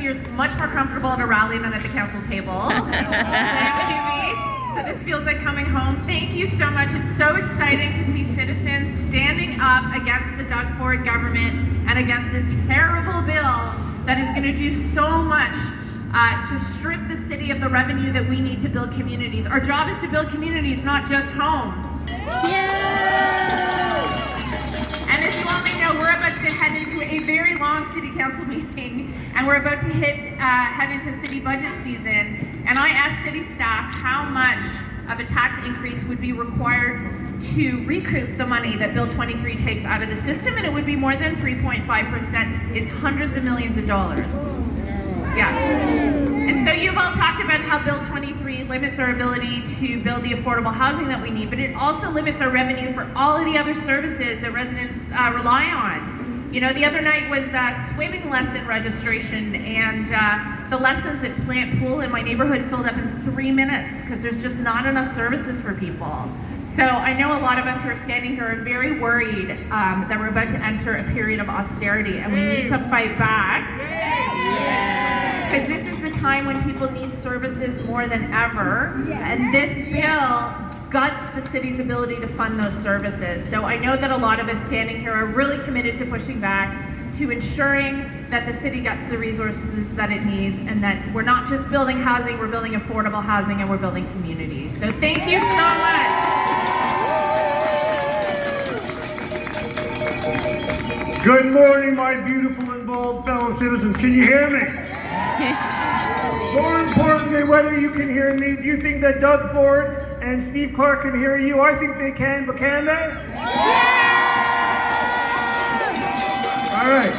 feels much more comfortable at a rally than at the council table. So this feels like coming home. Thank you so much. It's so exciting to see citizens standing up against the Doug Ford government and against this terrible bill that is going to do so much to strip the city of the revenue that we need to build communities. Our job is to build communities, not just homes. And as you all may know, we're about to head into a very long city council meeting, and we're about to head into city budget season. And I asked city staff how much of a tax increase would be required to recoup the money that Bill 23 takes out of the system, and it would be more than 3.5%. It's hundreds of millions of dollars. Yeah. And so you've all talked about how Bill 23 limits our ability to build the affordable housing that we need, but it also limits our revenue for all of the other services that residents rely on. You know, the other night was swimming lesson registration, and the lessons at Plant Pool in my neighborhood filled up in 3 minutes because there's just not enough services for people. So I know a lot of us who are standing here are very worried that we're about to enter a period of austerity, and we need to fight back. Because this is the time when people need services more than ever, and this bill guts the city's ability to fund those services. So I know that a lot of us standing here are really committed to pushing back, to ensuring that the city gets the resources that it needs, and that we're not just building housing, we're building affordable housing, and we're building communities. So thank you so much. Good morning, my beautiful and bold fellow citizens. Can you hear me? More importantly, whether you can hear me, do you think that Doug Ford and Steve Clark can hear you? I think they can, but can they? All right.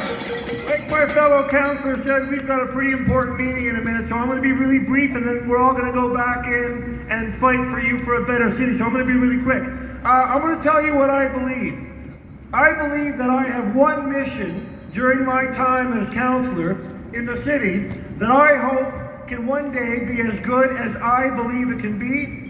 Like my fellow councillor said, we've got a pretty important meeting in a minute, so I'm going to be really brief, and then we're all going to go back in and fight for you for a better city. So I'm going to be really quick. I'm going to tell you what I believe. I believe that I have one mission during my time as councillor in the city that I hope can one day be as good as I believe it can be.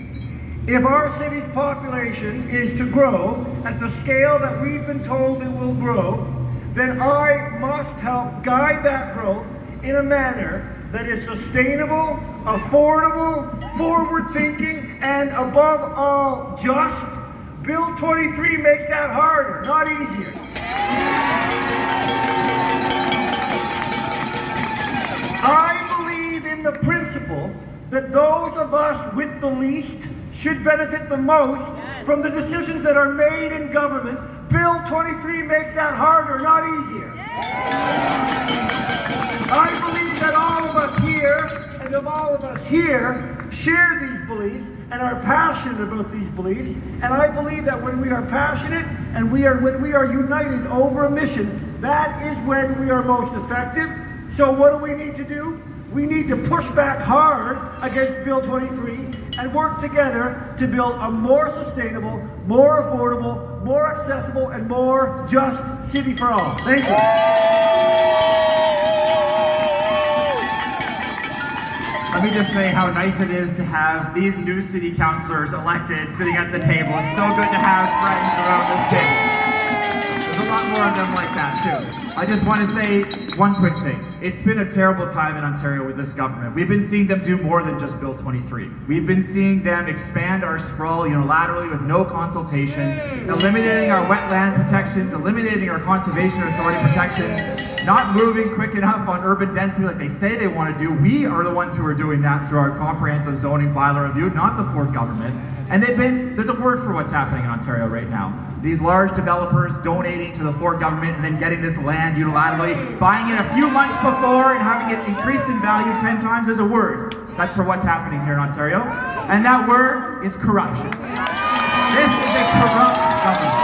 If our city's population is to grow at the scale that we've been told it will grow, then I must help guide that growth in a manner that is sustainable, affordable, forward-thinking, and above all, just. Bill 23 makes that harder, not easier. I believe in the principle that those of us with the least should benefit the most from the decisions that are made in government. Bill 23 makes that harder, not easier. I believe that all of us here, and of all of us here, share these beliefs and are passionate about these beliefs. And I believe that when we are passionate and when we are united over a mission, that is when we are most effective. So what do we need to do? We need to push back hard against Bill 23 and work together to build a more sustainable, more affordable, more accessible, and more just city for all. Thank you. Let me just say how nice it is to have these new city councillors elected sitting at the table. It's so good to have friends around this table. There's a lot more of them like that too. I just want to say one quick thing. It's been a terrible time in Ontario with this government. We've been seeing them do more than just Bill 23. We've been seeing them expand our sprawl unilaterally with no consultation, eliminating our wetland protections, eliminating our conservation authority protections, not moving quick enough on urban density like they say they want to do. We are the ones who are doing that through our comprehensive zoning bylaw review, not the Ford government. And there's a word for what's happening in Ontario right now. These large developers donating to the Ford government and then getting this land unilaterally, buying it a few months before and having it increase in value 10 times. There's a word that's for what's happening here in Ontario. And that word is corruption. This is a corrupt government.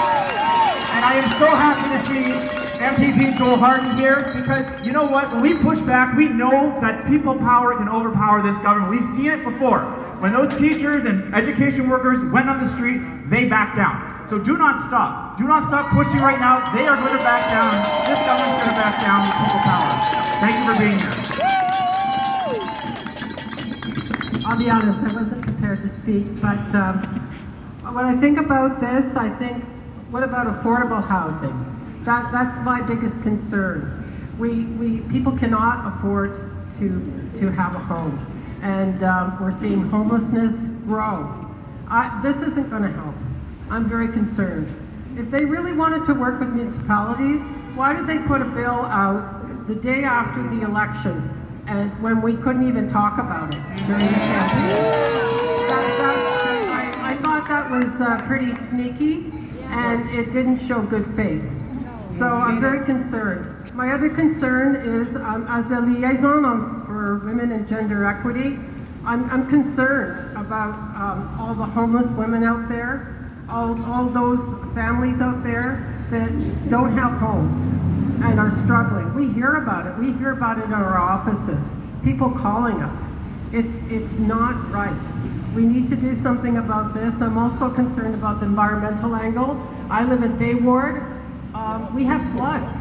And I am so happy to see MPP Joel Harden here, because you know what? When we push back, we know that people power can overpower this government. We've seen it before. When those teachers and education workers went on the street, they backed down. So do not stop. Do not stop pushing right now. They are going to back down. This government's going to back down with people power. Thank you for being here. I'll be honest, I wasn't prepared to speak, but when I think about this, I think, what about affordable housing? That's my biggest concern. People cannot afford to have a home. And we're seeing homelessness grow. This isn't going to help. I'm very concerned. If they really wanted to work with municipalities, why did they put a bill out the day after the election, and when we couldn't even talk about it during the campaign? I thought that was pretty sneaky, and it didn't show good faith. So I'm very concerned. My other concern is, as the liaison for women and gender equity, I'm concerned about all the homeless women out there, all those families out there that don't have homes and are struggling. We hear about it. We hear about it in our offices. People calling us. It's not right. We need to do something about this. I'm also concerned about the environmental angle. I live in Bay Ward. We have floods.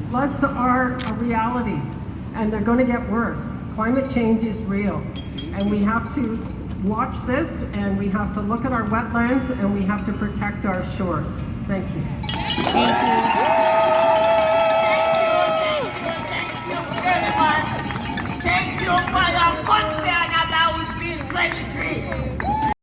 Floods are a reality, and they're going to get worse. Climate change is real, and we have to watch this, and we have to look at our wetlands, and we have to protect our shores. Thank you. Thank you.